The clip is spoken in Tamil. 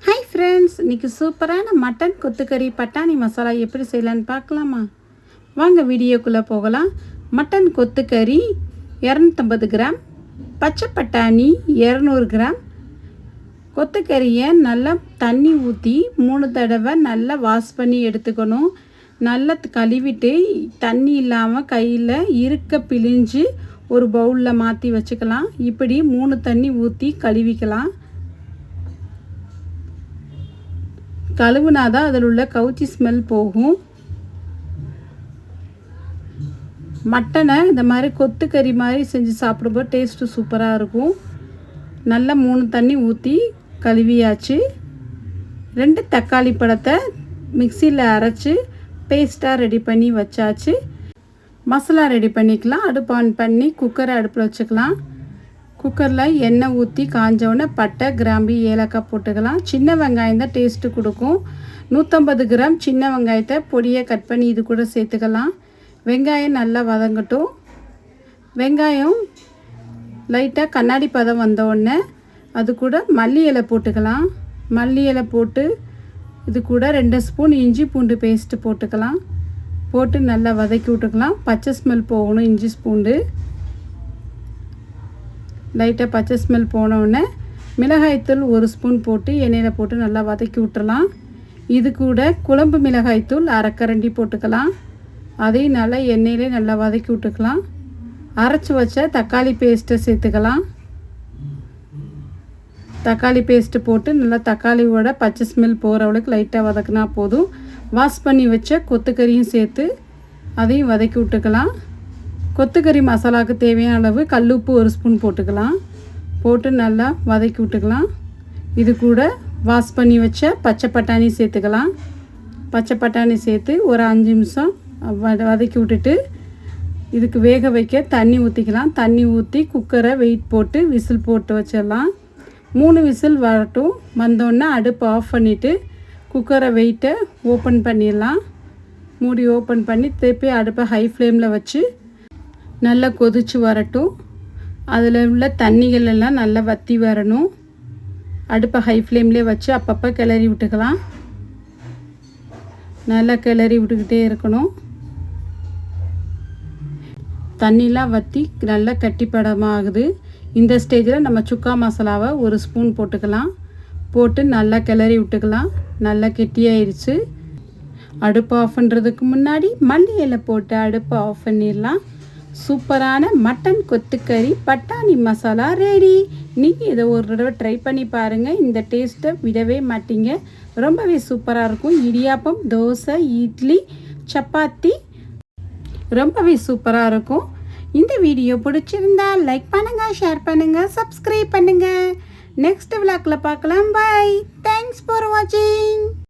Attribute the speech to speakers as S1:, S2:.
S1: ஹாய் ஃப்ரெண்ட்ஸ், இன்றைக்கி சூப்பரான மட்டன் கொத்துக்கறி பட்டாணி மசாலா எப்படி செய்யலான்னு பார்க்கலாமா? வாங்க வீடியோக்குள்ளே போகலாம். மட்டன் கொத்துக்கறி 250 கிராம், பச்சை பட்டாணி 200 கிராம். கொத்துக்கறியை நல்லா தண்ணி ஊற்றி 3 தடவை நல்லா வாஷ் பண்ணி எடுத்துக்கணும். நல்லா கழுவிட்டு தண்ணி இல்லாமல் கையில் இருக்க பிழிஞ்சு ஒரு பவுலில் மாற்றி வச்சுக்கலாம். இப்படி 3 தண்ணி ஊற்றி கழுவிக்கலாம். கழுவுனாதான் அதில் உள்ள கவுச்சி ஸ்மெல் போகும். மட்டனை இந்த மாதிரி கொத்துக்கறி மாதிரி செஞ்சு சாப்பிடும்போது டேஸ்ட்டு சூப்பராக இருக்கும். நல்லா 3 தண்ணி ஊற்றி கழுவியாச்சு. 2 தக்காளி பழத்தை மிக்சியில் அரைச்சி பேஸ்ட்டாக ரெடி பண்ணி வச்சாச்சு. மசாலா ரெடி பண்ணிக்கலாம். அடுப்பு ஆன் பண்ணி குக்கரை அடுப்பில் வச்சுக்கலாம். குக்கரில் எண்ணெய் ஊற்றி காஞ்சோடனே பட்டை, கிராம்பு, ஏலக்காய் போட்டுக்கலாம். சின்ன வெங்காயம் தான் டேஸ்ட்டு கொடுக்கும். 150 கிராம் சின்ன வெங்காயத்தை பொடியை கட் பண்ணி இது கூட சேர்த்துக்கலாம். வெங்காயம் நல்லா வதங்கட்டும். வெங்காயம் லைட்டாக கண்ணாடி பதம் வந்தோடனே அது கூட மல்லி இலை போட்டுக்கலாம். மல்லி இலை போட்டு இது கூட 2 ஸ்பூன் இஞ்சி பூண்டு பேஸ்ட்டு போட்டுக்கலாம். போட்டு நல்லா வதக்கி விட்டுக்கலாம். பச்சை ஸ்மெல் போகணும். இஞ்சி பூண்டு லைட்டாக பச்சை ஸ்மெல் போனோடனே மிளகாய்த்தூள் 1 ஸ்பூன் போட்டு எண்ணெயில் போட்டு நல்லா வதக்கி விட்டுறலாம். இது கூட குழம்பு மிளகாய்த்தூள் அரைக்கரண்டி போட்டுக்கலாம். அதையும் நல்லா எண்ணெயிலே நல்லா வதக்கி விட்டுக்கலாம். அரைச்சி வச்ச தக்காளி பேஸ்ட்டை சேர்த்துக்கலாம். தக்காளி பேஸ்ட்டு போட்டு நல்லா தக்காளியோட பச்சை ஸ்மெல் போகிற அளவுக்கு லைட்டாக வதக்கினா போதும். வாஷ் பண்ணி வச்ச கொத்துக்கறியும் சேர்த்து அதையும் வதக்கி விட்டுக்கலாம். கொத்துக்கறி மசாலாவுக்கு தேவையான அளவு கல்லுப்பு 1 ஸ்பூன் போட்டுக்கலாம். போட்டு நல்லா வதக்கி விட்டுக்கலாம். இது கூட வாஷ் பண்ணி வச்ச பச்சை பட்டாணி சேர்த்துக்கலாம். பச்சை பட்டாணி சேர்த்து ஒரு 5 நிமிஷம் வதக்கி விட்டுட்டு இதுக்கு வேக வைக்க தண்ணி ஊற்றிக்கலாம். தண்ணி ஊற்றி குக்கரை வெயிட் போட்டு விசில் போட்டு வச்சிடலாம். 3 விசில் வரட்டும். வந்தோடனே அடுப்பு ஆஃப் பண்ணிவிட்டு குக்கரை வெயிட்டை ஓப்பன் பண்ணிடலாம். மூடி ஓப்பன் பண்ணி திருப்பி அடுப்பை ஹை ஃப்ளேமில் வச்சு நல்லா கொதித்து வரட்டும். அதில் உள்ள தண்ணிகள் எல்லாம் நல்லா வற்றி வரணும். அடுப்பை ஹை ஃப்ளேம்லேயே வச்சு அப்பப்போ கிளறி விட்டுக்கலாம். நல்லா கிளறி விட்டுக்கிட்டே இருக்கணும். தண்ணிலாம் வற்றி நல்லா கட்டிப்படமாக ஆகுது. இந்த ஸ்டேஜில் நம்ம சுக்கா மசாலாவை 1 ஸ்பூன் போட்டுக்கலாம். போட்டு நல்லா கிளறி விட்டுக்கலாம். நல்லா கெட்டியாயிடுச்சு. அடுப்பு ஆஃப் பண்ணுறதுக்கு முன்னாடி மல்லி இலை போட்டு அடுப்பை ஆஃப் பண்ணிடலாம். சூப்பரான மட்டன் கொத்துக்கறி பட்டாணி மசாலா ரெடி. நீங்கள் இதை ஒரு தடவை ட்ரை பண்ணி பாருங்கள். இந்த டேஸ்ட்டை விடவே மாட்டீங்க. ரொம்பவே சூப்பராக இருக்கும். இடியாப்பம், தோசை, இட்லி, சப்பாத்தி ரொம்பவே சூப்பராக இருக்கும். இந்த வீடியோ பிடிச்சிருந்தா லைக் பண்ணுங்கள், ஷேர் பண்ணுங்கள், சப்ஸ்கிரைப் பண்ணுங்கள். நெக்ஸ்ட் விளாக்கில் பார்க்கலாம். பை. தேங்க்ஸ் ஃபார் வாட்சிங்.